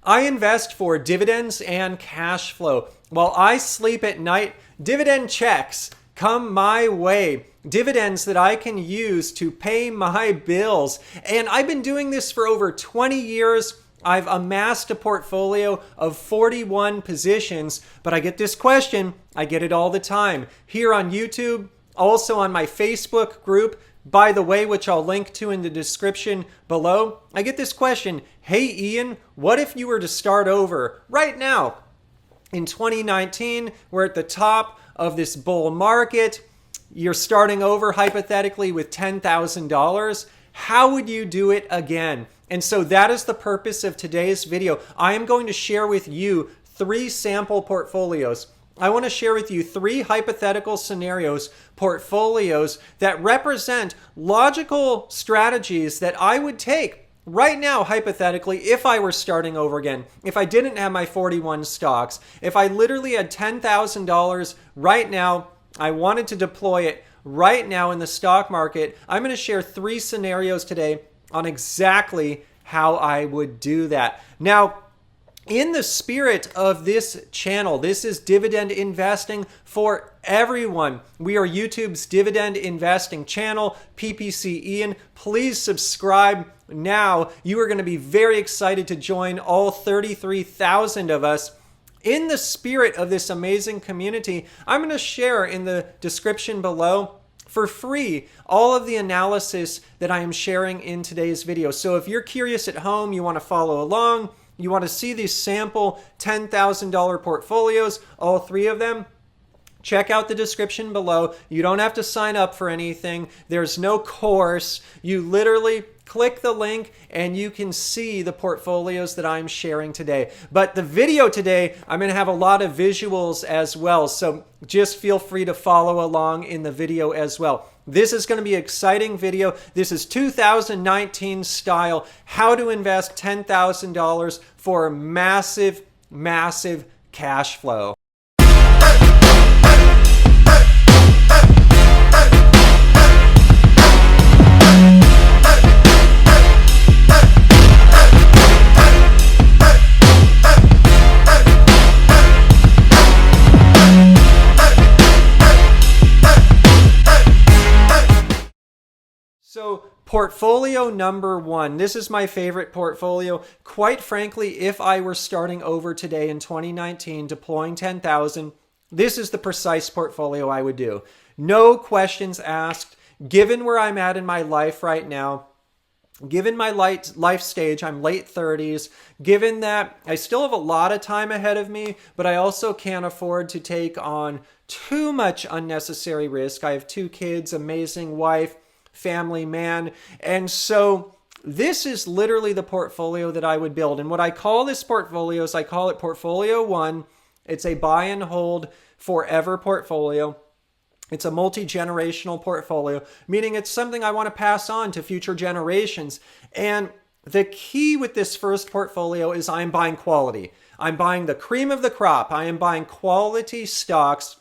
I invest for dividends and cash flow. While I sleep at night, dividend checks come my way. Dividends that I can use to pay my bills. And I've been doing this for over 20 years. I've amassed a portfolio of 41 positions, but I get this question. I get it all the time here on YouTube, also on my Facebook group, by the way, which I'll link to in the description below. I get this question, hey Ian, what if you were to start over right now? In 2019, we're at the top of this bull market. You're starting over hypothetically with $10,000. How would you do it again? And so that is the purpose of today's video. I am going to share with you 3 sample portfolios. I want to share with you 3 hypothetical scenarios, portfolios that represent logical strategies that I would take right now, hypothetically, if I were starting over again, if I didn't have my 41 stocks, if I literally had $10,000 right now, I wanted to deploy it right now in the stock market. I'm going to share 3 scenarios today on exactly how I would do that. Now, in the spirit of this channel, this is dividend investing for everyone. We are YouTube's dividend investing channel, PPC Ian. Please subscribe now. You are going to be very excited to join all 33,000 of us. In the spirit of this amazing community, I'm going to share in the description below for free all of the analysis that I am sharing in today's video. So if you're curious at home, you want to follow along, you want to see these sample $10,000 portfolios, all 3 of them, check out the description below. You don't have to sign up for anything. There's no course. You literally click the link and you can see the portfolios that I'm sharing today. But the video today, I'm going to have a lot of visuals as well. So just feel free to follow along in the video as well. This is going to be an exciting video. This is 2019 style, how to invest $10,000 for massive, massive cash flow. So portfolio number 1, this is my favorite portfolio. Quite frankly, if I were starting over today in 2019, deploying 10,000, this is the precise portfolio I would do. No questions asked. Given where I'm at in my life right now, given my life stage, I'm late 30s, given that I still have a lot of time ahead of me, but I also can't afford to take on too much unnecessary risk. I have 2 kids, amazing wife, family man. And so this is literally the portfolio that I would build. And what I call this portfolio is I call it portfolio 1. It's a buy and hold forever portfolio. It's a multi-generational portfolio, meaning it's something I want to pass on to future generations. And the key with this first portfolio is I'm buying quality. I'm buying the cream of the crop. I am buying quality stocks,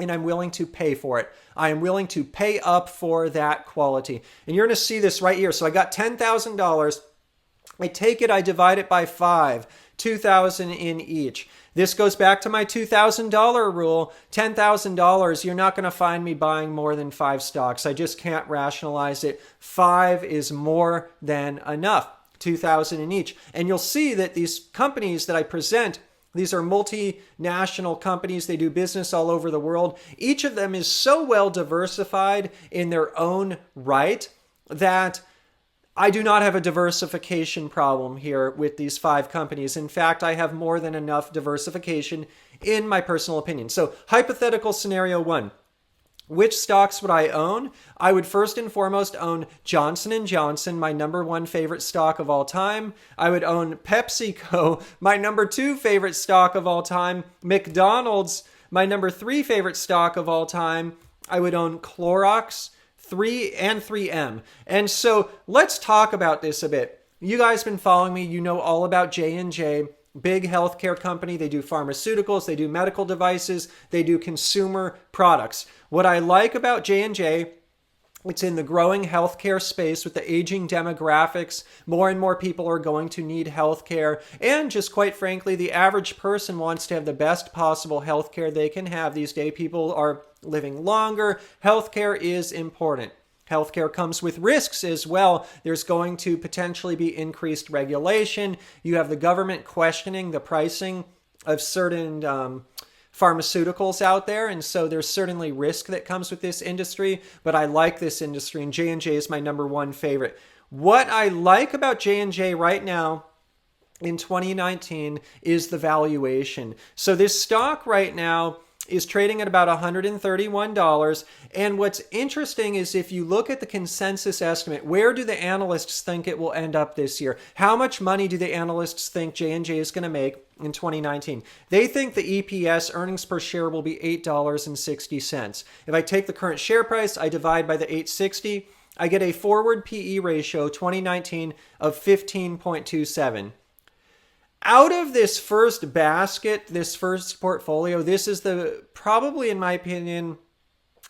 and I'm willing to pay for it. I am willing to pay up for that quality. And you're going to see this right here. So I got $10,000. I take it, I divide it by 5, $2,000 in each. This goes back to my $2,000 rule. $10,000, you're not going to find me buying more than 5 stocks. I just can't rationalize it. 5 is more than enough. $2,000 in each. And you'll see that these companies that I present, these are multinational companies. They do business all over the world. Each of them is so well diversified in their own right that I do not have a diversification problem here with these 5 companies. In fact, I have more than enough diversification in my personal opinion. So hypothetical scenario 1. Which stocks would I own? I would first and foremost own Johnson & Johnson, my number 1 favorite stock of all time. I would own PepsiCo, my number 2 favorite stock of all time. McDonald's, my number 3 favorite stock of all time. I would own Clorox, 3M. And so let's talk about this a bit. You guys been following me. You know all about J&J. Big healthcare company. They do pharmaceuticals, they do medical devices, they do consumer products. What I like about J&J It's in the growing healthcare space with the aging demographics. More and more people are going to need healthcare. And just quite frankly, the average person wants to have the best possible healthcare they can have these days. People are living longer. Healthcare is important. Healthcare comes with risks as well. There's going to potentially be increased regulation. You have the government questioning the pricing of certain pharmaceuticals out there, and so there's certainly risk that comes with this industry, but I like this industry, and J&J is my number one favorite. What I like about J&J right now in 2019 is the valuation. So this stock right now is trading at about $131. And what's interesting is if you look at the consensus estimate, where do the analysts think it will end up this year? How much money do the analysts think J&J is going to make in 2019? They think the EPS, earnings per share, will be $8.60. If I take the current share price, I divide by the 860, I get a forward PE ratio 2019 of 15.27. Out of this first basket, this first portfolio, this is probably in my opinion,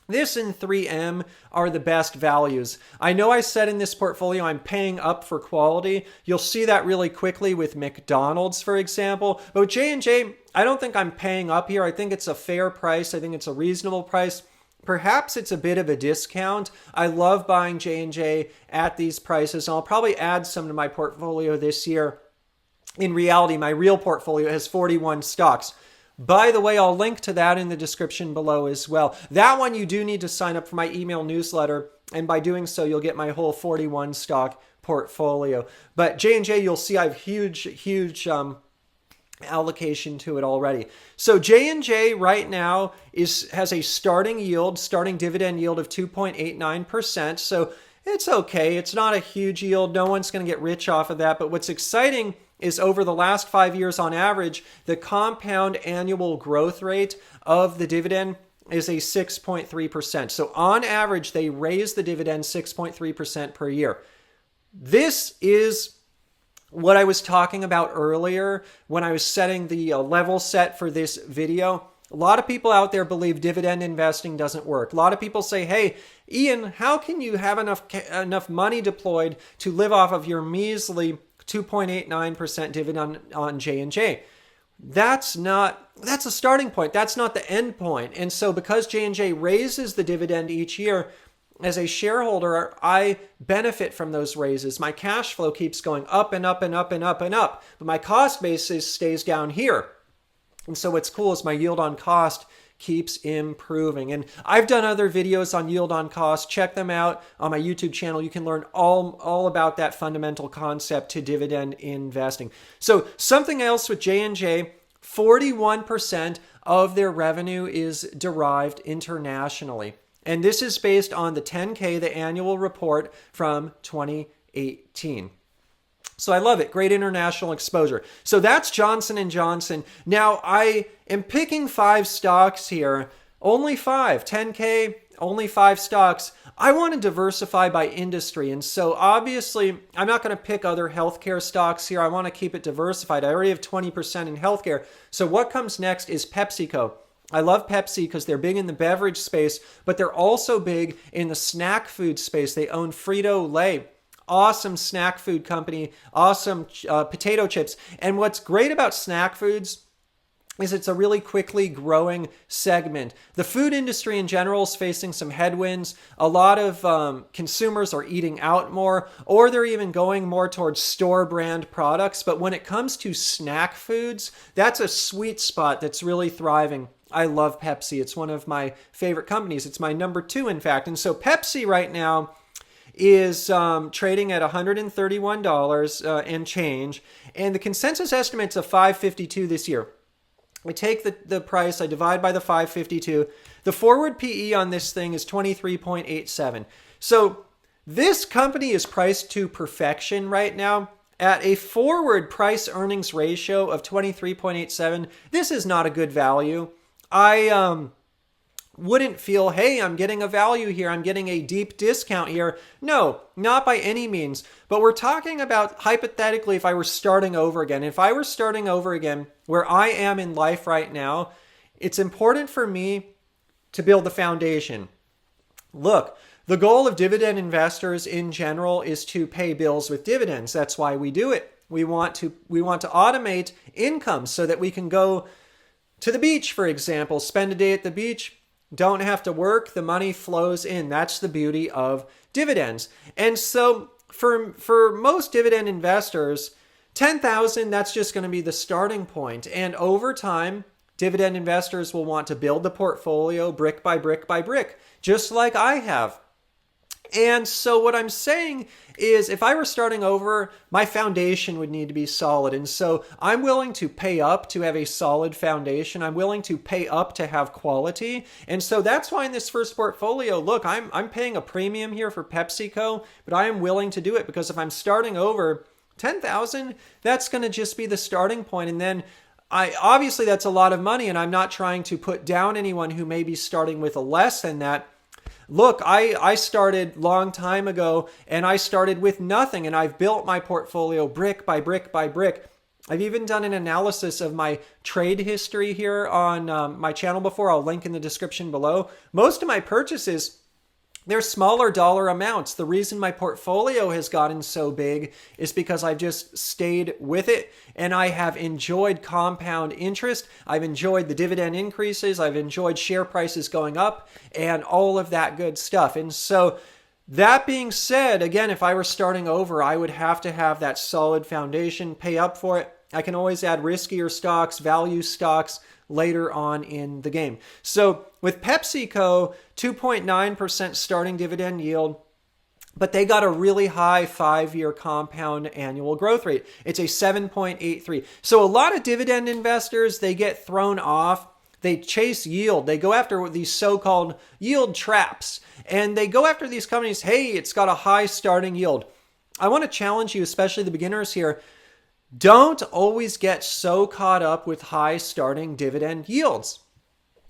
this and 3M are the best values. I know I said in this portfolio I'm paying up for quality. You'll see that really quickly with McDonald's, for example. But with J&J, I don't think I'm paying up here. I think it's a fair price. I think it's a reasonable price. Perhaps it's a bit of a discount. I love buying J&J at these prices. And I'll probably add some to my portfolio this year. In reality, my real portfolio has 41 stocks. By the way, I'll link to that in the description below as well. That one you do need to sign up for my email newsletter, and by doing so, you'll get my whole 41 stock portfolio. But J&J, you'll see I have huge allocation to it already. So J&J right now has a starting dividend yield of 2.89%. So it's okay. It's not a huge yield. No one's going to get rich off of that. But what's exciting is over the last 5 years on average, the compound annual growth rate of the dividend is a 6.3%. So on average, they raise the dividend 6.3% per year. This is what I was talking about earlier when I was setting the level set for this video. A lot of people out there believe dividend investing doesn't work. A lot of people say, hey, Ian, how can you have enough money deployed to live off of your measly 2.89% dividend on J&J? That's a starting point. That's not the end point. And so because J&J raises the dividend each year, as a shareholder, I benefit from those raises. My cash flow keeps going up and up and up and up and up, but my cost basis stays down here. And so what's cool is my yield on cost keeps improving. And I've done other videos on yield on cost. Check them out on my YouTube channel. You can learn all about that fundamental concept to dividend investing. So something else with J&J, 41% of their revenue is derived internationally. And this is based on the 10K, the annual report from 2018. So I love it. Great international exposure. So that's Johnson & Johnson. Now I am picking 5 stocks here. Only 5. 10K, only 5 stocks. I want to diversify by industry. And so obviously I'm not going to pick other healthcare stocks here. I want to keep it diversified. I already have 20% in healthcare. So what comes next is PepsiCo. I love Pepsi because they're big in the beverage space, but they're also big in the snack food space. They own Frito-Lay. Awesome snack food company, awesome potato chips. And what's great about snack foods is it's a really quickly growing segment. The food industry in general is facing some headwinds. A lot of consumers are eating out more, or they're even going more towards store brand products. But when it comes to snack foods, that's a sweet spot that's really thriving. I love Pepsi. It's one of my favorite companies. It's my number 2, in fact. And so Pepsi right now is trading at $131 and change. And the consensus estimate's of $5.52 this year. I take the price, I divide by the 552. The forward PE on this thing is 23.87. So this company is priced to perfection right now. At a forward price earnings ratio of 23.87, this is not a good value. I wouldn't feel, hey, I'm getting a value here. I'm getting a deep discount here. No, not by any means. But we're talking about hypothetically if I were starting over again. If I were starting over again where I am in life right now, it's important for me to build the foundation. Look, The goal of dividend investors in general is to pay bills with dividends. That's why we do it. We want to automate income so that we can go to the beach, for example, spend a day at the beach, don't have to work, the money flows in. That's the beauty of dividends. And so for most dividend investors, 10,000, that's just going to be the starting point. And over time, dividend investors will want to build the portfolio brick by brick by brick, just like I have. And so what I'm saying is if I were starting over, my foundation would need to be solid. And so I'm willing to pay up to have a solid foundation. I'm willing to pay up to have quality. And so that's why in this first portfolio, look, I'm paying a premium here for PepsiCo, but I am willing to do it because if I'm starting over 10,000, that's going to just be the starting point. And then obviously that's a lot of money, and I'm not trying to put down anyone who may be starting with a less than that. Look, I started long time ago, and I started with nothing, and I've built my portfolio brick by brick by brick. I've even done an analysis of my trade history here on my channel before. I'll link in the description below. Most of my purchases, they're smaller dollar amounts. The reason my portfolio has gotten so big is because I've just stayed with it and I have enjoyed compound interest. I've enjoyed the dividend increases. I've enjoyed share prices going up and all of that good stuff. And so that being said, again, if I were starting over, I would have to have that solid foundation, pay up for it. I can always add riskier stocks, value stocks later on in the game. So with PepsiCo, 2.9% starting dividend yield, but they got a really high 5-year compound annual growth rate. It's a 7.83. So a lot of dividend investors, they get thrown off. They chase yield. They go after these so-called yield traps. And they go after these companies, hey, it's got a high starting yield. I want to challenge you, especially the beginners here, don't always get so caught up with high starting dividend yields.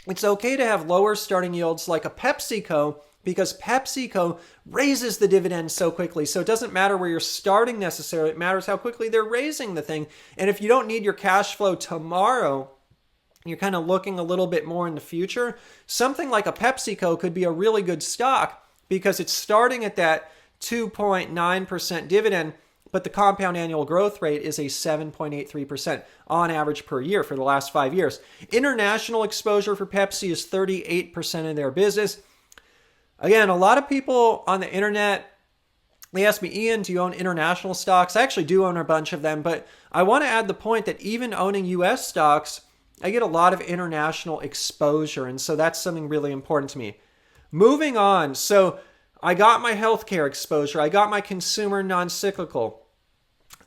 It's okay to have lower starting yields like a PepsiCo because PepsiCo raises the dividend so quickly. So it doesn't matter where you're starting necessarily. It matters how quickly they're raising the thing. And if you don't need your cash flow tomorrow, you're kind of looking a little bit more in the future, something like a PepsiCo could be a really good stock because it's starting at that 2.9% dividend, but the compound annual growth rate is a 7.83% on average per year for the last 5 years. International exposure for Pepsi is 38% of their business. Again, a lot of people on the internet, they ask me, Ian, do you own international stocks? I actually do own a bunch of them, but I want to add the point that even owning US stocks, I get a lot of international exposure, and so that's something really important to me. Moving on, so I got my healthcare exposure. I got my consumer non-cyclical.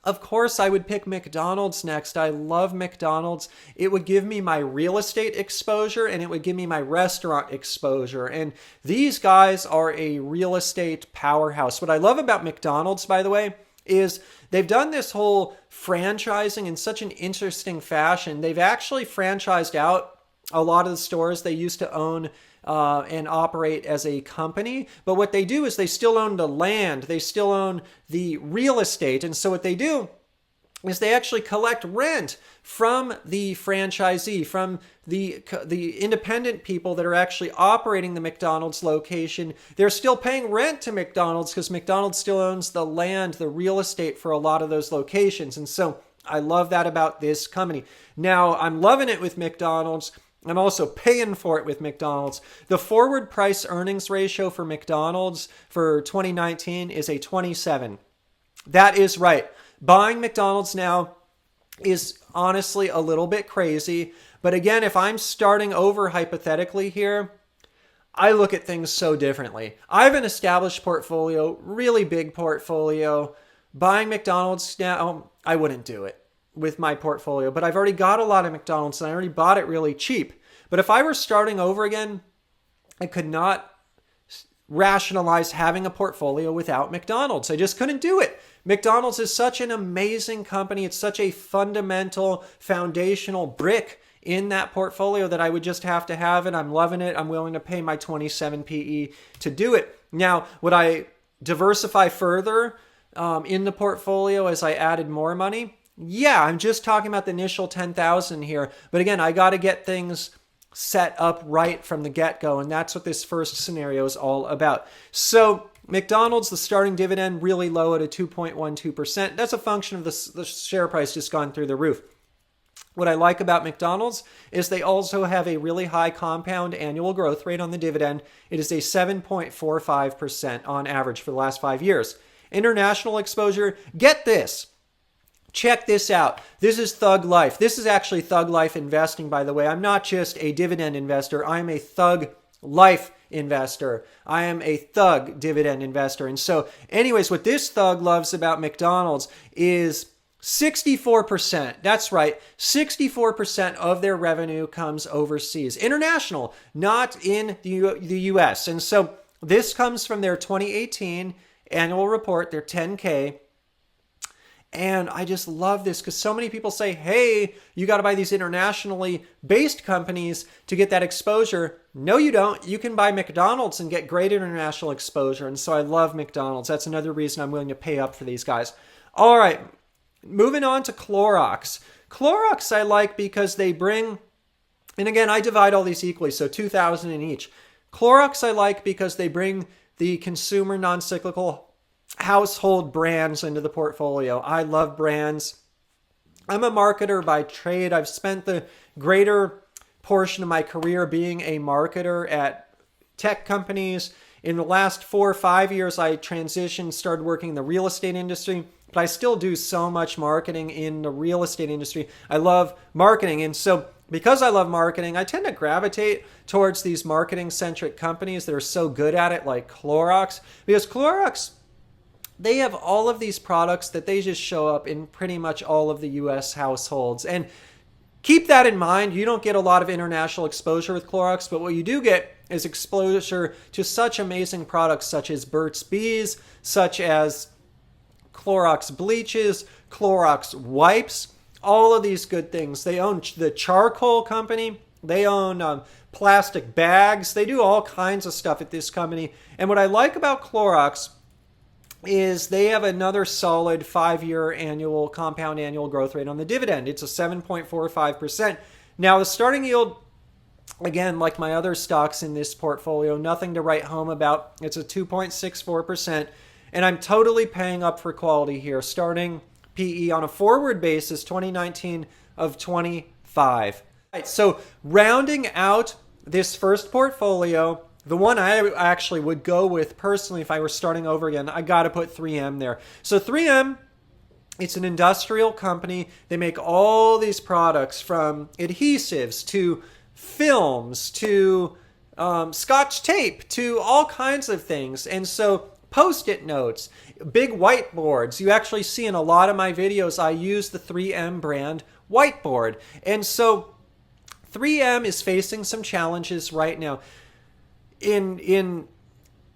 Of course, I would pick McDonald's next. I love McDonald's. It would give me my real estate exposure and it would give me my restaurant exposure. And these guys are a real estate powerhouse. What I love about McDonald's, by the way, is they've done this whole franchising in such an interesting fashion. They've actually franchised out a lot of the stores they used to own and operate as a company. But what they do is they still own the land. They still own the real estate. And so what they do is they actually collect rent from the franchisee, from the independent people that are actually operating the McDonald's location. They're still paying rent to McDonald's because McDonald's still owns the land, the real estate for a lot of those locations. And so I love that about this company. Now, I'm loving it with McDonald's. I'm also paying for it with McDonald's. The forward price earnings ratio for McDonald's for 2019 is a 27. That is right. Buying McDonald's now is honestly a little bit crazy. But again, if I'm starting over hypothetically here, I look at things so differently. I have an established portfolio, really big portfolio. Buying McDonald's now, I wouldn't do it with my portfolio, but I've already got a lot of McDonald's and I already bought it really cheap. But if I were starting over again, I could not rationalize having a portfolio without McDonald's. I just couldn't do it. McDonald's is such an amazing company. It's such a fundamental, foundational brick in that portfolio that I would just have to have it. I'm loving it. I'm willing to pay my 27 PE to do it. Now, would I diversify further in the portfolio as I added more money? Yeah, I'm just talking about the initial 10,000 here. But again, I got to get things set up right from the get-go, and that's what this first scenario is all about. So McDonald's, the starting dividend really low at a 2.12%. That's a function of the share price just gone through the roof. What I like about McDonald's is they also have a really high compound annual growth rate on the dividend. It is a 7.45% on average for the last 5 years. International exposure, get this. Check this out. This is Thug Life. This is actually Thug Life investing, by the way. I'm not just a dividend investor. I'm a Thug Life investor. I am a Thug dividend investor. And so, anyways, what this thug loves about McDonald's is 64%. That's right. 64% of their revenue comes overseas. International, not in the US. And so, this comes from their 2018 annual report, their 10K. And I just love this because so many people say, hey, you got to buy these internationally based companies to get that exposure. No, you don't. You can buy McDonald's and get great international exposure. And so I love McDonald's. That's another reason I'm willing to pay up for these guys. All right, moving on to Clorox. Clorox I like because they bring, and again, I divide all these equally, so 2,000 in each. Clorox I like because they bring the consumer non-cyclical household brands into the portfolio. I love brands. I'm a marketer by trade. I've spent the greater portion of my career being a marketer at tech companies. In the last 4 or 5 years, I transitioned, started working in the real estate industry, but I still do so much marketing in the real estate industry. I love marketing. And so because I love marketing, I tend to gravitate towards these marketing-centric companies that are so good at it, like Clorox, because Clorox, they have all of these products that they just show up in pretty much all of the US households. And keep that in mind. You don't get a lot of international exposure with Clorox, but what you do get is exposure to such amazing products such as Burt's Bees, such as Clorox bleaches, Clorox wipes, all of these good things. They own the charcoal company. They own plastic bags. They do all kinds of stuff at this company. And what I like about Clorox is they have another solid 5-year annual compound annual growth rate on the dividend. It's a 7.45%. Now, the starting yield, again, like my other stocks in this portfolio, nothing to write home about. It's a 2.64%. And I'm totally paying up for quality here. Starting PE on a forward basis, 2019 of 25. All right, so rounding out this first portfolio, the one I actually would go with personally if I were starting over again, I got to put 3M there. So 3M, it's an industrial company. They make all these products from adhesives to films to Scotch tape to all kinds of things. And so Post-it notes, big whiteboards. You actually see in a lot of my videos, I use the 3M brand whiteboard. And so 3M is facing some challenges right now in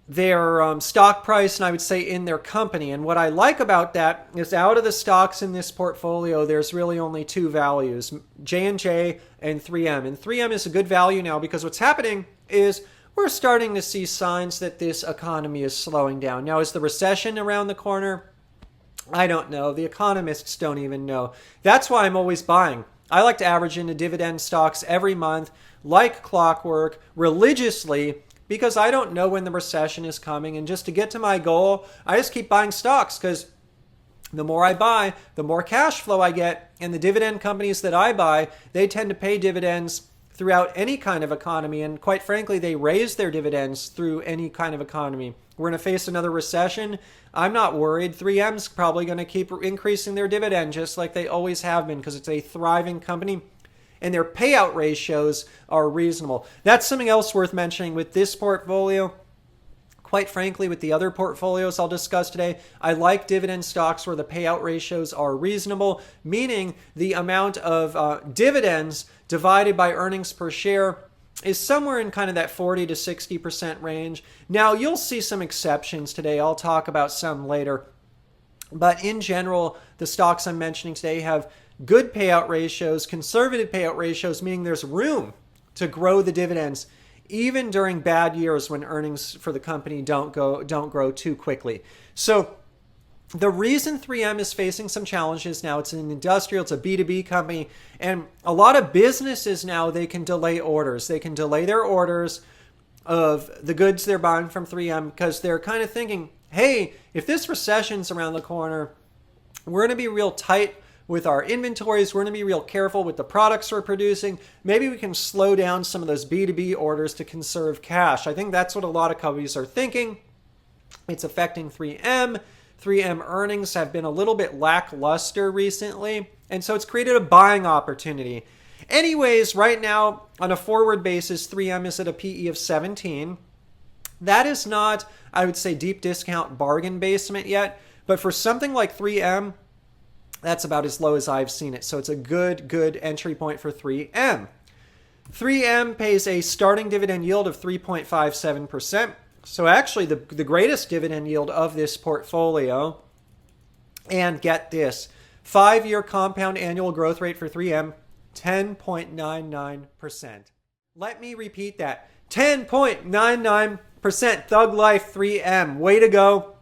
their stock price, and I would say in their company. And what I like about that is out of the stocks in this portfolio, there's really only two values, J&J and 3M. And 3M is a good value now because what's happening is we're starting to see signs that this economy is slowing down. Now, is the recession around the corner? I don't know. The economists don't even know. That's why I'm always buying. I like to average into dividend stocks every month, like clockwork, religiously, because I don't know when the recession is coming. And just to get to my goal, I just keep buying stocks because the more I buy, the more cash flow I get. And the dividend companies that I buy, they tend to pay dividends throughout any kind of economy. And quite frankly, they raise their dividends through any kind of economy. We're going to face another recession. I'm not worried. 3M's probably going to keep increasing their dividend just like they always have been because it's a thriving company and their payout ratios are reasonable. That's something else worth mentioning with this portfolio. Quite frankly, with the other portfolios I'll discuss today, I like dividend stocks where the payout ratios are reasonable, meaning the amount of dividends divided by earnings per share is somewhere in kind of that 40 to 60% range. Now, you'll see some exceptions today. I'll talk about some later. But in general, the stocks I'm mentioning today have good payout ratios, conservative payout ratios, meaning there's room to grow the dividends even during bad years when earnings for the company don't grow too quickly. So The reason 3M is facing some challenges now, it's an industrial, it's a B2B company, and a lot of businesses now, they can delay orders. They can delay their orders of the goods they're buying from 3M because they're kind of thinking, hey, if this recession's around the corner, we're going to be real tight with our inventories. We're going to be real careful with the products we're producing. Maybe we can slow down some of those B2B orders to conserve cash. I think that's what a lot of companies are thinking. It's affecting 3M. 3M earnings have been a little bit lackluster recently, and so it's created a buying opportunity. Anyways, right now, on a forward basis, 3M is at a PE of 17. That is not, I would say, deep discount bargain basement yet, but for something like 3M, that's about as low as I've seen it. So it's a good entry point for 3M. 3M pays a starting dividend yield of 3.57%. So actually the greatest dividend yield of this portfolio. And get this, 5-year compound annual growth rate for 3M, 10.99%. Let me repeat that. 10.99%. Thug Life 3M. Way to go.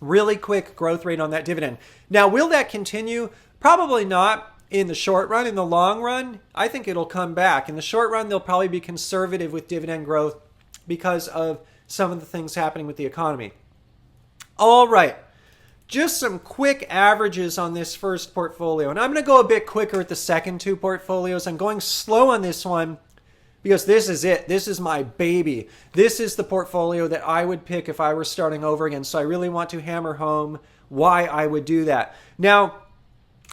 Really quick growth rate on that dividend. Now, will that continue? Probably not in the short run. In the long run, I think it'll come back. In the short run, they'll probably be conservative with dividend growth because of some of the things happening with the economy. All right. Just some quick averages on this first portfolio. And I'm going to go a bit quicker at the second two portfolios. I'm going slow on this one because this is it. This is my baby. This is the portfolio that I would pick if I were starting over again. So I really want to hammer home why I would do that. Now,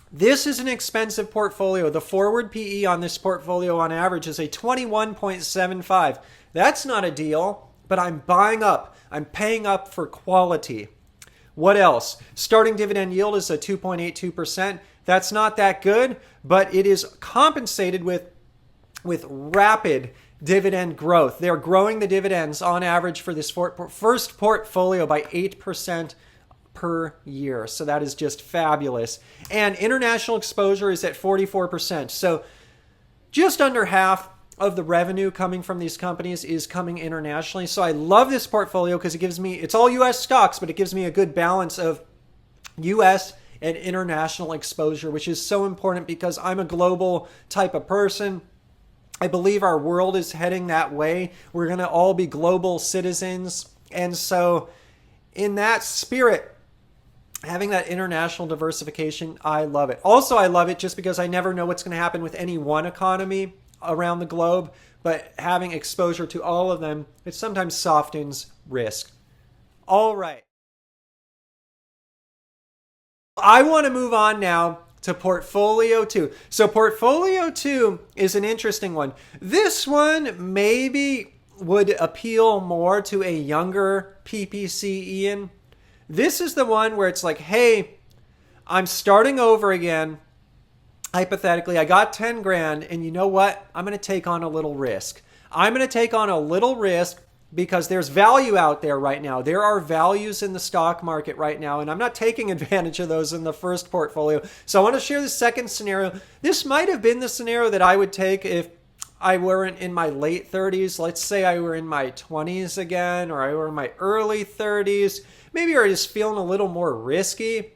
this is an expensive portfolio. The forward PE on this portfolio on average is a 21.75. That's not a deal, but I'm buying up. I'm paying up for quality. What else? Starting dividend yield is a 2.82%. That's not that good, but it is compensated with rapid dividend growth. They're growing the dividends on average for this first portfolio by 8% per year. So that is just fabulous. And international exposure is at 44%. So just under half of the revenue coming from these companies is coming internationally. So I love this portfolio because it gives me, it's all US stocks, but it gives me a good balance of US and international exposure, which is so important because I'm a global type of person. I believe our world is heading that way. We're going to all be global citizens. And so in that spirit, having that international diversification, I love it. Also, I love it just because I never know what's going to happen with any one economy around the globe, but having exposure to all of them, it sometimes softens risk. All right. I want to move on now to portfolio 2. So portfolio 2 is an interesting one. This one maybe would appeal more to a younger PPC Ian. This is the one where it's like, hey, I'm starting over again. Hypothetically, I got 10 grand, and you know what? I'm going to take on a little risk. I'm going to take on a little risk because there's value out there right now. There are values in the stock market right now, and I'm not taking advantage of those in the first portfolio. So I want to share the second scenario. This might have been the scenario that I would take if I weren't in my late 30s. Let's say I were in my 20s again, or I were in my early 30s. Maybe you're just feeling a little more risky.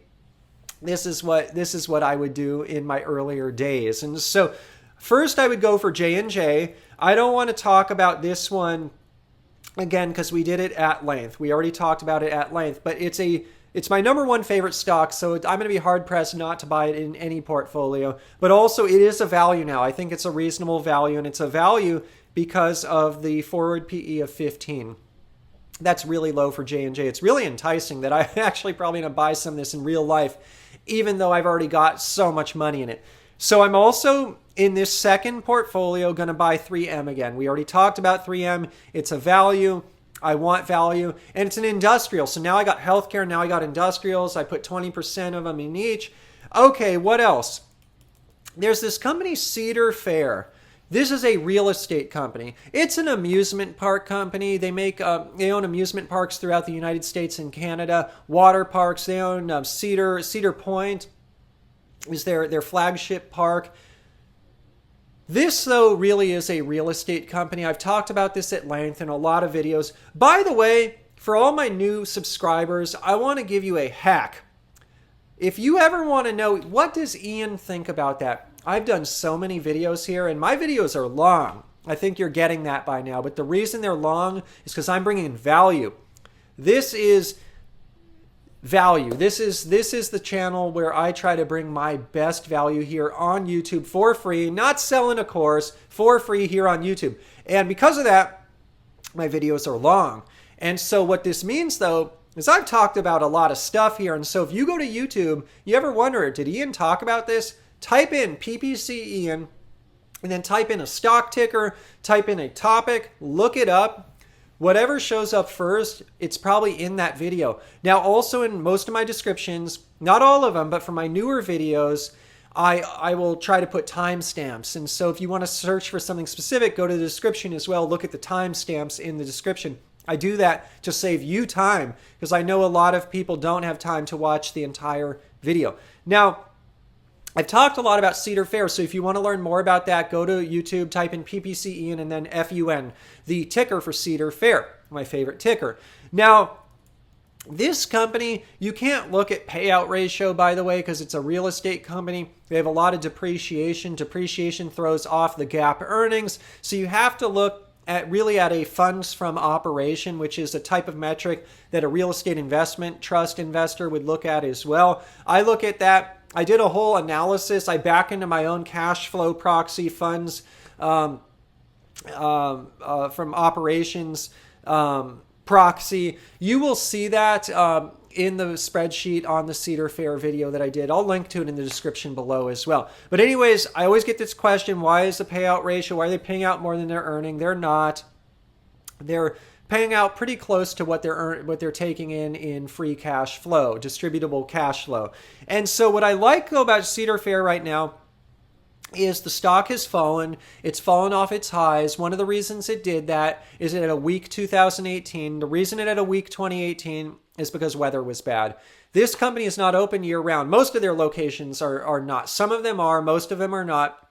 This is what I would do in my earlier days. And so first I would go for J&J. I don't want to talk about this one again because we did it at length. We already talked about it at length, but it's my number one favorite stock, so I'm going to be hard-pressed not to buy it in any portfolio. But also it is a value now. I think it's a reasonable value, and it's a value because of the forward PE of 15. That's really low for J&J. It's really enticing that I actually probably going to buy some of this in real life, even though I've already got so much money in it. So I'm also, in this second portfolio, going to buy 3M again. We already talked about 3M. It's a value. I want value. And it's an industrial. So now I got healthcare. Now I got industrials. I put 20% of them in each. Okay, what else? There's this company, Cedar Fair. This is a real estate company. It's an amusement park company. They own amusement parks throughout the United States and Canada. Water parks. They own Cedar Point is their flagship park. This, though, really is a real estate company. I've talked about this at length in a lot of videos. By the way, for all my new subscribers, I want to give you a hack. if you ever want to know, what does Ian think about that? I've done so many videos here, and my videos are long. I think you're getting that by now. But the reason they're long is because I'm bringing value. This is value. This is the channel where I try to bring my best value here on YouTube for free, not selling a course, for free here on YouTube. And because of that, my videos are long. And so what this means, though, is I've talked about a lot of stuff here. And so if you go to YouTube, you ever wonder, did Ian talk about this? Type in PPC Ian, and then type in a stock ticker, type in a topic, look it up. Whatever shows up first, it's probably in that video. Now, also in most of my descriptions, not all of them, but for my newer videos, I will try to put timestamps. And so if you want to search for something specific, go to the description as well. Look at the timestamps in the description. I do that to save you time because I know a lot of people don't have time to watch the entire video. Now, I've talked a lot about Cedar Fair, so if you want to learn more about that, go to YouTube, type in PPC Ian, and then FUN, the ticker for Cedar Fair, my favorite ticker. Now, this company, you can't look at payout ratio, by the way, because it's a real estate company. They have a lot of depreciation. Depreciation throws off the GAAP earnings, so you have to look at a funds from operation, which is a type of metric that a real estate investment trust investor would look at as well. I look at that. I did a whole analysis. I back into my own cash flow proxy funds from operations proxy. You will see that in the spreadsheet on the Cedar Fair video that I did. I'll link to it in the description below as well. But anyways, I always get this question, why is the payout ratio? Why are they paying out more than they're earning? They're not. They're paying out pretty close to what they're taking in free cash flow, distributable cash flow. And so what I like about Cedar Fair right now is the stock has fallen. It's fallen off its highs. One of the reasons it did that is it had a weak 2018. The reason it had a weak 2018 is because weather was bad. This company is not open year round. Most of their locations are not. Some of them are, most of them are not.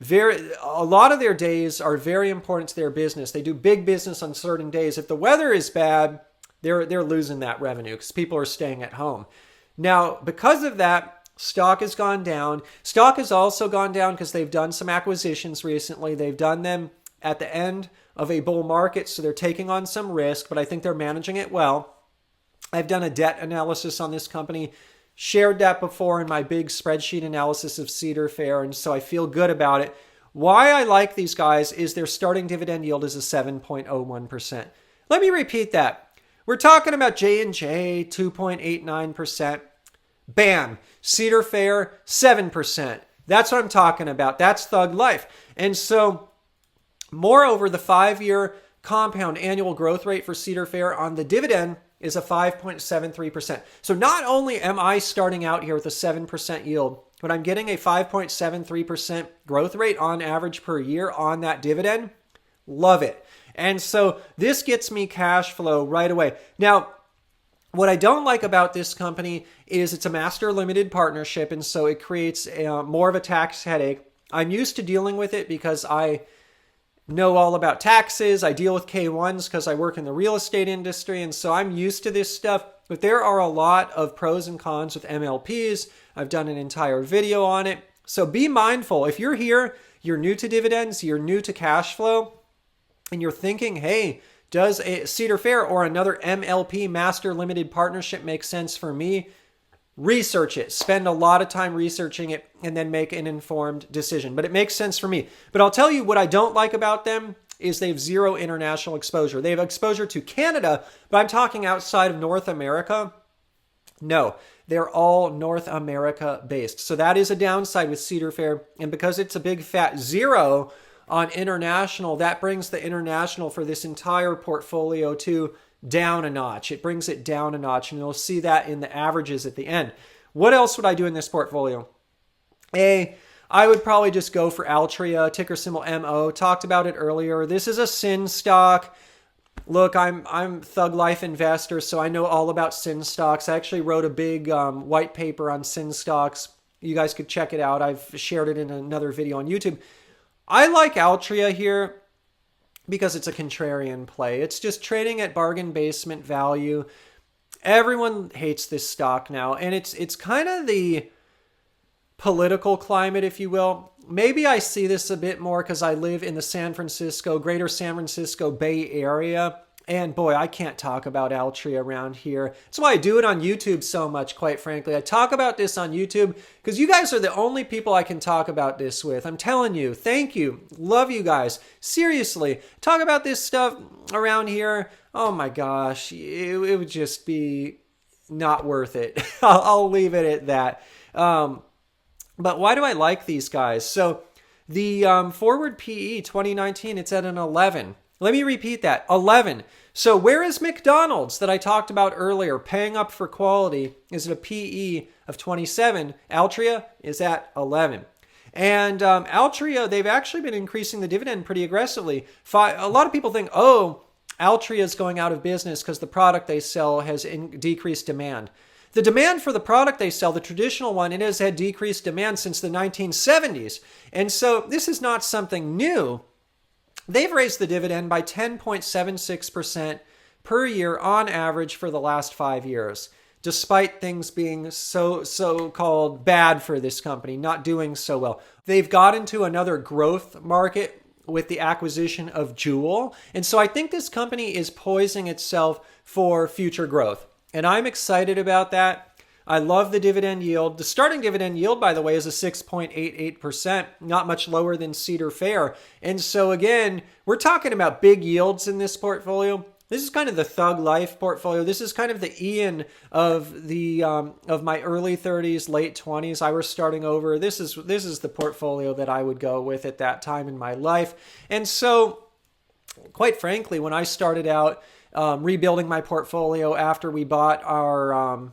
A lot of their days are very important to their business. They do big business on certain days. If the weather is bad, they're losing that revenue because people are staying at home. Now, because of that, stock has gone down. Stock has also gone down because they've done some acquisitions recently. They've done them at the end of a bull market, so they're taking on some risk, but I think they're managing it well. I've done a debt analysis on this company. Shared that before in my big spreadsheet analysis of Cedar Fair, and so I feel good about it. Why I like these guys is their starting dividend yield is a 7.01%. Let me repeat that. We're talking about J&J, 2.89%. Bam! Cedar Fair, 7%. That's what I'm talking about. That's thug life. And so, moreover, the 5-year compound annual growth rate for Cedar Fair on the dividend is a 5.73%. So not only am I starting out here with a 7% yield, but I'm getting a 5.73% growth rate on average per year on that dividend. Love it. And so this gets me cash flow right away. Now, what I don't like about this company is it's a master limited partnership, and so it creates more of a tax headache. I'm used to dealing with it because I know all about taxes. I deal with K1s because I work in the real estate industry, and so I'm used to this stuff. But there are a lot of pros and cons with MLPs. I've done an entire video on it. So be mindful. If you're here, you're new to dividends, you're new to cash flow, and you're thinking, hey, does a Cedar Fair or another MLP master limited partnership make sense for me? Research it. Spend a lot of time researching it and then make an informed decision. But it makes sense for me. But I'll tell you what I don't like about them is they have zero international exposure. They have exposure to Canada, but I'm talking outside of North America. No, they're all North America based. So that is a downside with Cedar Fair. And because it's a big fat zero on international, that brings the international for this entire portfolio to down a notch. It brings it down a notch, and you'll see that in the averages at the end. What else would I do in this portfolio? I would probably just go for Altria, ticker symbol MO. Talked about it earlier. This is a sin stock. Look, I'm Thug Life investor, so I know all about sin stocks. I actually wrote a big white paper on sin stocks. You guys could check it out. I've shared it in another video on YouTube. I like Altria here because it's a contrarian play. It's just trading at bargain basement value. Everyone hates this stock now, and it's kind of the political climate, if you will. Maybe I see this a bit more because I live in the greater San Francisco Bay Area. And boy, I can't talk about Altria around here. That's why I do it on YouTube so much, quite frankly. I talk about this on YouTube because you guys are the only people I can talk about this with. I'm telling you, thank you. Love you guys. Seriously, talk about this stuff around here. Oh my gosh, it would just be not worth it. I'll leave it at that. But why do I like these guys? So the forward PE 2019, it's at an 11. Let me repeat that, 11. So where is McDonald's that I talked about earlier? Paying up for quality is at a PE of 27. Altria is at 11. And Altria, they've actually been increasing the dividend pretty aggressively. A lot of people think, oh, Altria is going out of business because the product they sell has decreased demand. The demand for the product they sell, the traditional one, it has had decreased demand since the 1970s. And so this is not something new. They've raised the dividend by 10.76% per year on average for the last 5 years, despite things being so-called bad for this company, not doing so well. They've got into another growth market with the acquisition of Juul. And so I think this company is poising itself for future growth. And I'm excited about that. I love the dividend yield. The starting dividend yield, by the way, is a 6.88%, not much lower than Cedar Fair. And so again, we're talking about big yields in this portfolio. This is kind of the thug life portfolio. This is kind of the Ian of the of my early 30s, late 20s. I was starting over. This is the portfolio that I would go with at that time in my life. And so, quite frankly, when I started out rebuilding my portfolio after we bought our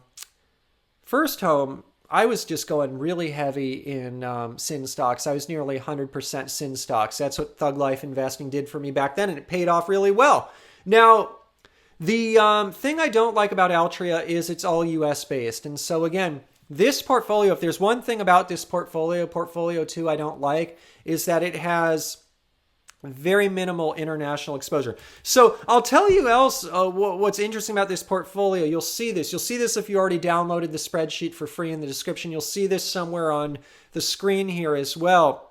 first home, I was just going really heavy in sin stocks. I was nearly 100% sin stocks. That's what Thug Life investing did for me back then, and it paid off really well. Now, the thing I don't like about Altria is it's all U.S. based. And so again, this portfolio, if there's one thing about this portfolio 2 I don't like, is that it has very minimal international exposure. So I'll tell you else what's interesting about this portfolio. You'll see this. You'll see this if you already downloaded the spreadsheet for free in the description. You'll see this somewhere on the screen here as well.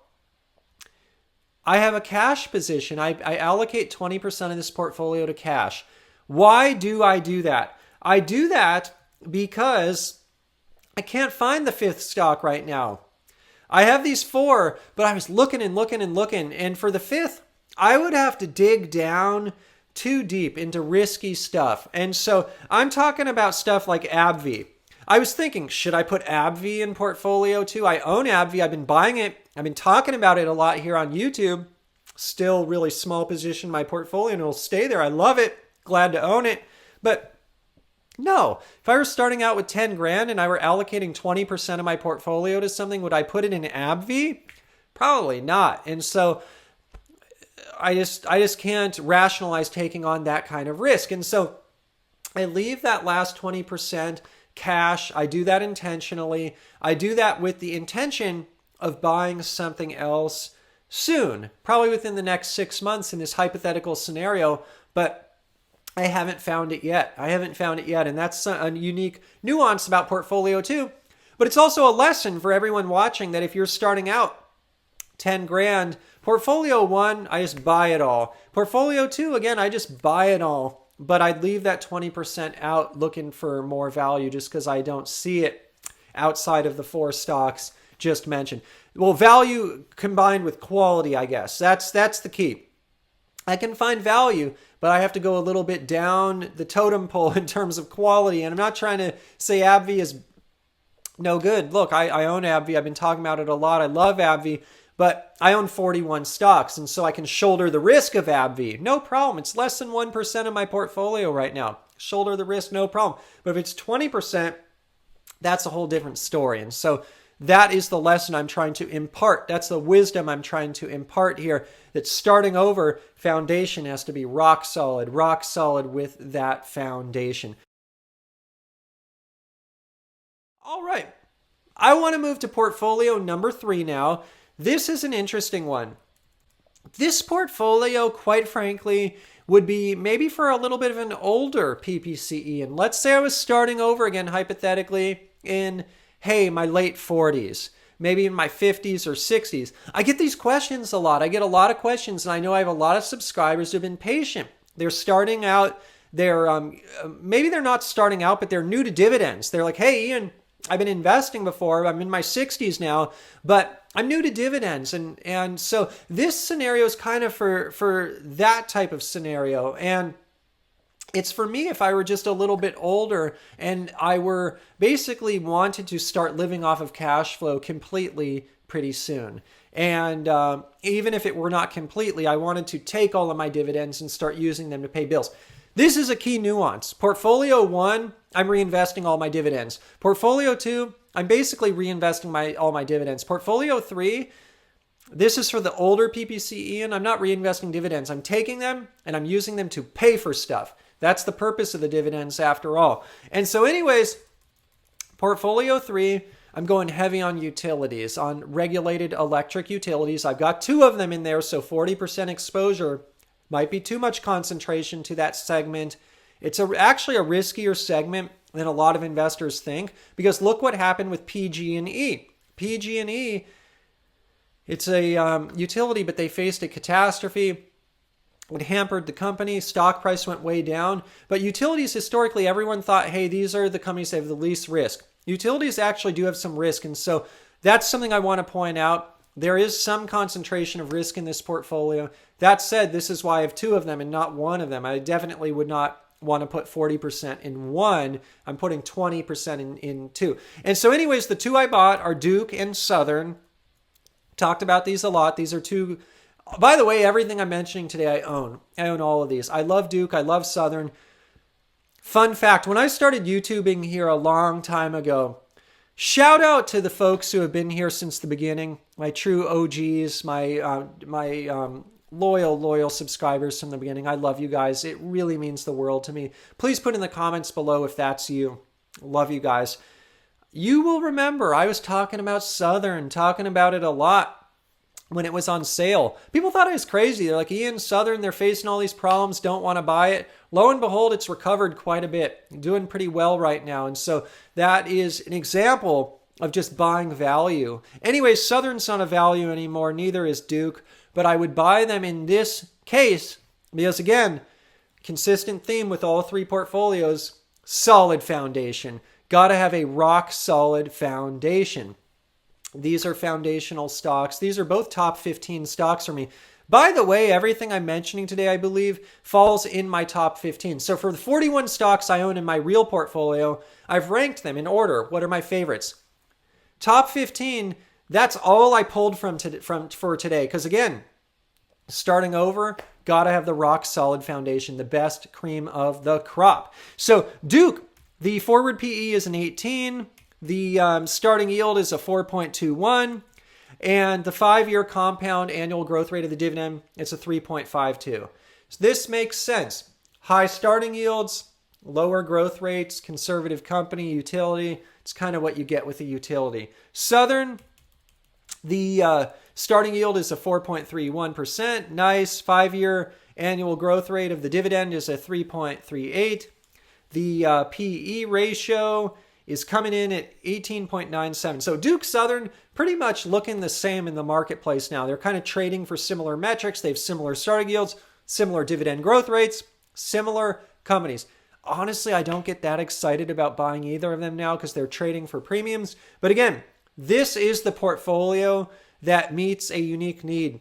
I have a cash position. I allocate 20% of this portfolio to cash. Why do I do that? I do that because I can't find the fifth stock right now. I have these 4, but I was looking and looking and looking. And for the fifth, I would have to dig down too deep into risky stuff. And so I'm talking about stuff like AbbVie. I was thinking, should I put AbbVie in portfolio 2? I own AbbVie. I've been buying it. I've been talking about it a lot here on YouTube. Still really small position in my portfolio, and it'll stay there. I love it. Glad to own it. But no, if I were starting out with 10 grand and I were allocating 20% of my portfolio to something, would I put it in AbbVie? Probably not. And so I just can't rationalize taking on that kind of risk. And so I leave that last 20% cash. I do that intentionally. I do that with the intention of buying something else soon, probably within the next 6 months in this hypothetical scenario, but I haven't found it yet. And that's a unique nuance about portfolio 2. But it's also a lesson for everyone watching that if you're starting out 10 grand, portfolio 1, I just buy it all. Portfolio 2, again, I just buy it all. But I'd leave that 20% out looking for more value just because I don't see it outside of the 4 stocks just mentioned. Well, value combined with quality, I guess. That's the key. I can find value, but I have to go a little bit down the totem pole in terms of quality. And I'm not trying to say AbbVie is no good. Look, I own AbbVie. I've been talking about it a lot. I love AbbVie, but I own 41 stocks. And so I can shoulder the risk of AbbVie. No problem. It's less than 1% of my portfolio right now. Shoulder the risk, no problem. But if it's 20%, that's a whole different story. And so that is the lesson I'm trying to impart. That's the wisdom I'm trying to impart here, that starting over, foundation has to be rock solid with that foundation. All right. I want to move to portfolio number 3 now. This is an interesting one. This portfolio, quite frankly, would be maybe for a little bit of an older PPC Ian. Let's say I was starting over again, hypothetically, in, hey, my late 40s, maybe in my 50s or 60s. I get these questions a lot. I get a lot of questions, and I know I have a lot of subscribers who have been patient. They're starting out. Maybe they're not starting out, but they're new to dividends. They're like, hey, Ian, I've been investing before. I'm in my 60s now, but I'm new to dividends. And so this scenario is kind of for that type of scenario. And it's for me if I were just a little bit older and I were basically wanted to start living off of cash flow completely pretty soon. And even if it were not completely, I wanted to take all of my dividends and start using them to pay bills. This is a key nuance. Portfolio 1, I'm reinvesting all my dividends. Portfolio 2, I'm basically reinvesting all my dividends. Portfolio 3, this is for the older PPC Ian. I'm not reinvesting dividends. I'm taking them and I'm using them to pay for stuff. That's the purpose of the dividends after all. And so anyways, Portfolio 3, I'm going heavy on utilities, on regulated electric utilities. I've got 2 of them in there, so 40% exposure. Might be too much concentration to that segment. It's actually a riskier segment than a lot of investors think, because look what happened with PG&E. PG&E, it's a utility, but they faced a catastrophe. It hampered the company. Stock price went way down. But utilities, historically, everyone thought, hey, these are the companies that have the least risk. Utilities actually do have some risk, and so that's something I want to point out. There is some concentration of risk in this portfolio. That said, this is why I have 2 of them and not 1 of them. I definitely would not want to put 40% in 1. I'm putting 20% in 2. And so anyways, the 2 I bought are Duke and Southern. Talked about these a lot. These are 2. By the way, everything I'm mentioning today, I own. I own all of these. I love Duke. I love Southern. Fun fact, when I started YouTubing here a long time ago, shout out to the folks who have been here since the beginning, my true OGs, my loyal subscribers from the beginning. I love you guys. It really means the world to me. Please put in the comments below if that's you. Love you guys. You will remember I was talking about Southern, talking about it a lot when it was on sale. People thought I was crazy. They're like, Ian, Southern, they're facing all these problems, don't want to buy it. Lo and behold, it's recovered quite a bit, doing pretty well right now. And so that is an example of just buying value. Anyway, Southern's not a value anymore, neither is Duke, but I would buy them in this case because, again, consistent theme with all 3 portfolios, solid foundation. Got to have a rock solid foundation. These are foundational stocks. These are both top 15 stocks for me. By the way, everything I'm mentioning today, I believe, falls in my top 15. So for the 41 stocks I own in my real portfolio, I've ranked them in order. What are my favorites? Top 15, that's all I pulled for today. Because again, starting over, gotta have the rock solid foundation, the best cream of the crop. So Duke, the forward PE is an 18. The starting yield is a 4.21, and the 5-year compound annual growth rate of the dividend, it's a 3.52. So this makes sense. High starting yields, lower growth rates, conservative company, utility. It's kind of what you get with a utility. Southern, the starting yield is a 4.31%. Nice. 5-year annual growth rate of the dividend is a 3.38. The PE ratio is coming in at 18.97. So Duke Southern pretty much looking the same in the marketplace now. They're kind of trading for similar metrics. They have similar starting yields, similar dividend growth rates, similar companies. Honestly, I don't get that excited about buying either of them now because they're trading for premiums. But again, this is the portfolio that meets a unique need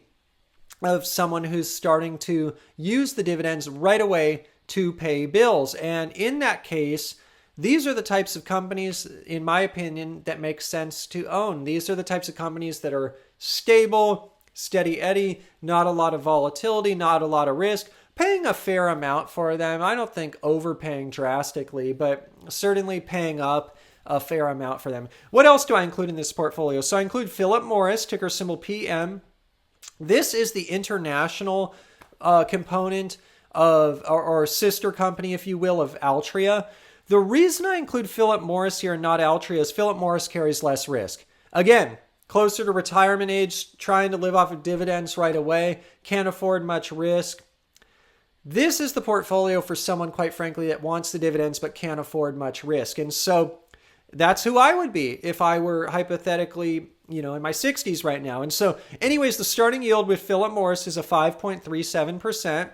of someone who's starting to use the dividends right away to pay bills. And in that case, these are the types of companies, in my opinion, that make sense to own. These are the types of companies that are stable, steady Eddie, not a lot of volatility, not a lot of risk, paying a fair amount for them. I don't think overpaying drastically, but certainly paying up a fair amount for them. What else do I include in this portfolio? So I include Philip Morris, ticker symbol PM. This is the international component of, or sister company, if you will, of Altria. The reason I include Philip Morris here and not Altria is Philip Morris carries less risk. Again, closer to retirement age, trying to live off of dividends right away, can't afford much risk. This is the portfolio for someone, quite frankly, that wants the dividends but can't afford much risk. And so that's who I would be if I were hypothetically, in my 60s right now. And so anyways, the starting yield with Philip Morris is a 5.37%.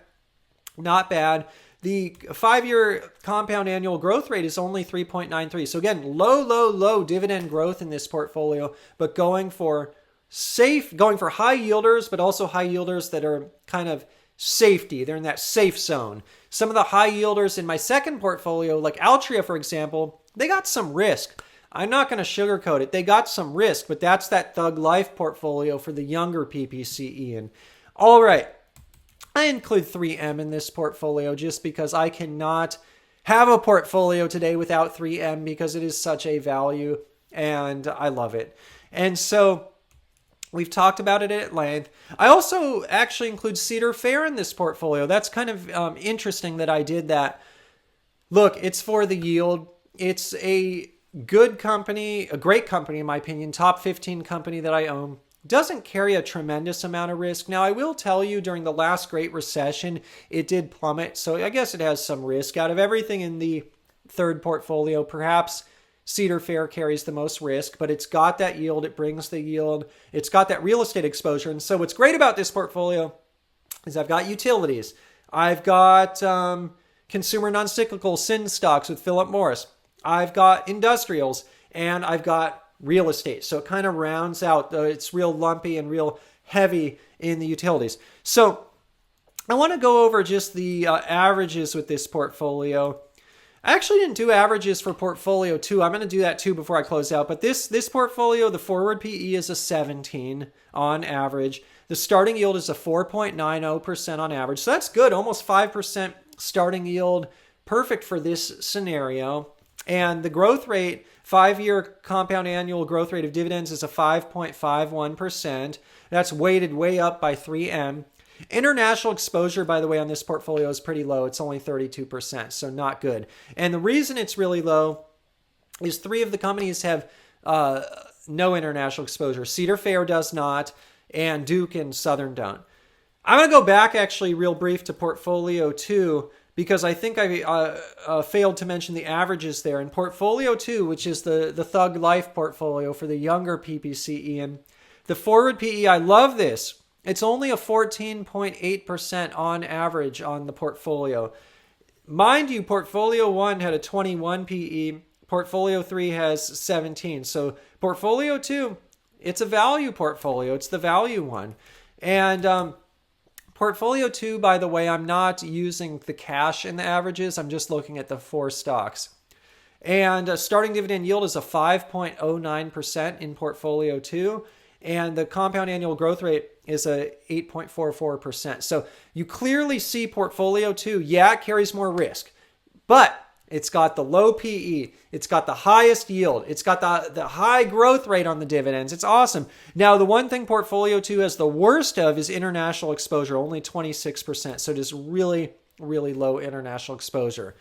Not bad. The 5-year compound annual growth rate is only 3.93. So again, low dividend growth in this portfolio, but going for high yielders, but also high yielders that are kind of safety. They're in that safe zone. Some of the high yielders in my second portfolio, like Altria, for example, they got some risk. I'm not going to sugarcoat it. They got some risk, but that's that Thug Life portfolio for the younger PPC Ian. All right. I include 3M in this portfolio just because I cannot have a portfolio today without 3M because it is such a value and I love it. And so we've talked about it at length. I also actually include Cedar Fair in this portfolio. That's kind of interesting that I did that. Look, it's for the yield. It's a good company, a great company in my opinion, top 15 company that I own. Doesn't carry a tremendous amount of risk. Now, I will tell you during the last Great Recession, it did plummet. So I guess it has some risk. Out of everything in the third portfolio, perhaps Cedar Fair carries the most risk, but it's got that yield. It brings the yield. It's got that real estate exposure. And so what's great about this portfolio is I've got utilities. I've got consumer non-cyclical sin stocks with Philip Morris. I've got industrials, and I've got real estate. So it kind of rounds out. It's real lumpy and real heavy in the utilities. So I want to go over just the averages with this portfolio. I actually didn't do averages for portfolio 2. I'm going to do that too before I close out. But this portfolio, the forward PE is a 17 on average. The starting yield is a 4.90% on average. So that's good. Almost 5% starting yield. Perfect for this scenario. And the growth rate, 5-year compound annual growth rate of dividends is a 5.51%. That's weighted way up by 3M. International exposure, by the way, on this portfolio is pretty low. It's only 32%, so not good. And the reason it's really low is 3 of the companies have no international exposure. Cedar Fair does not, and Duke and Southern don't. I'm going to go back actually real brief to portfolio 2 because I think I failed to mention the averages there. In portfolio 2, which is the Thug Life portfolio for the younger PPC Ian, the forward PE, I love this. It's only a 14.8% on average on the portfolio. Mind you, portfolio 1 had a 21 PE. Portfolio 3 has 17. So portfolio 2, it's a value portfolio. It's the value one. And portfolio 2, by the way, I'm not using the cash in the averages. I'm just looking at the 4 stocks. And starting dividend yield is a 5.09% in portfolio 2. And the compound annual growth rate is a 8.44%. So you clearly see portfolio 2, yeah, it carries more risk, but it's got the low PE. It's got the highest yield. It's got the high growth rate on the dividends. It's awesome. Now, the one thing portfolio 2 has the worst of is international exposure, only 26%. So just really, really low international exposure.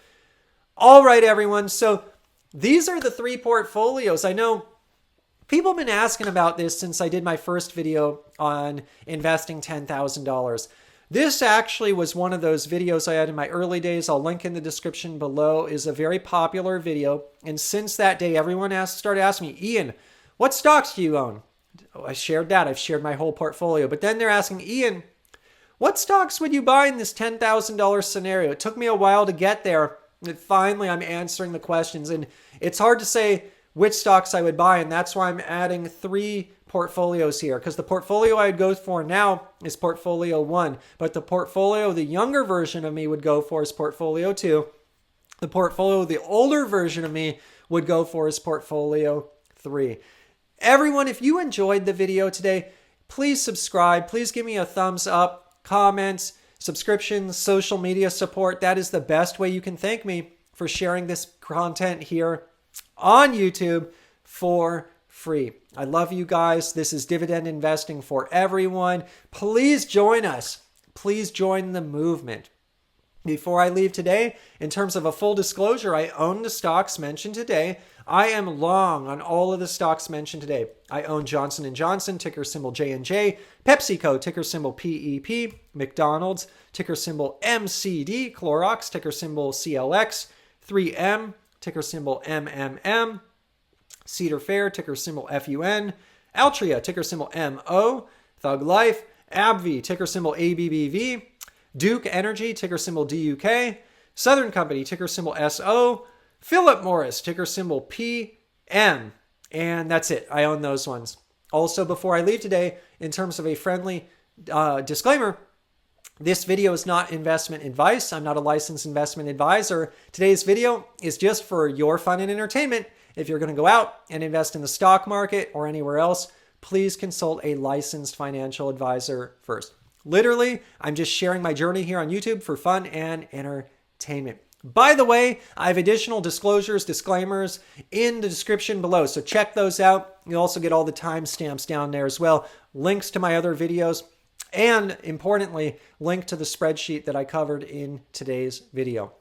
All right, everyone. So these are the 3 portfolios. I know people have been asking about this since I did my first video on investing $10,000. This actually was one of those videos I had in my early days. I'll link in the description below. Is a very popular video. And since that day, everyone started asking me, Ian, what stocks do you own? Oh, I shared that. I've shared my whole portfolio. But then they're asking, Ian, what stocks would you buy in this $10,000 scenario? It took me a while to get there. And finally, I'm answering the questions. And it's hard to say which stocks I would buy. And that's why I'm adding 3 portfolios here, because the portfolio I would go for now is portfolio 1, but the portfolio the younger version of me would go for is portfolio 2. The portfolio the older version of me would go for is portfolio 3. Everyone, if you enjoyed the video today, please subscribe. Please give me a thumbs up, comments, subscriptions, social media support. That is the best way you can thank me for sharing this content here on YouTube for free. I love you guys. This is dividend investing for everyone. Please join us. Please join the movement. Before I leave today, in terms of a full disclosure, I own the stocks mentioned today. I am long on all of the stocks mentioned today. I own Johnson & Johnson, ticker symbol J&J, PepsiCo, ticker symbol PEP, McDonald's, ticker symbol MCD, Clorox, ticker symbol CLX, 3M, ticker symbol MMM, Cedar Fair, ticker symbol FUN, Altria, ticker symbol MO, Thug Life, AbbVie, ticker symbol ABBV, Duke Energy, ticker symbol DUK, Southern Company, ticker symbol SO, Philip Morris, ticker symbol PM. And that's it. I own those ones. Also, before I leave today, in terms of a friendly disclaimer, this video is not investment advice. I'm not a licensed investment advisor. Today's video is just for your fun and entertainment. If you're going to go out and invest in the stock market or anywhere else, please consult a licensed financial advisor first. Literally, I'm just sharing my journey here on YouTube for fun and entertainment. By the way, I have additional disclosures, disclaimers in the description below, so check those out. You'll also get all the timestamps down there as well, links to my other videos, and importantly, link to the spreadsheet that I covered in today's video.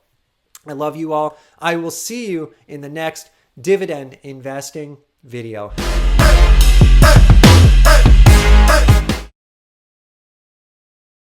I love you all. I will see you in the next dividend investing video.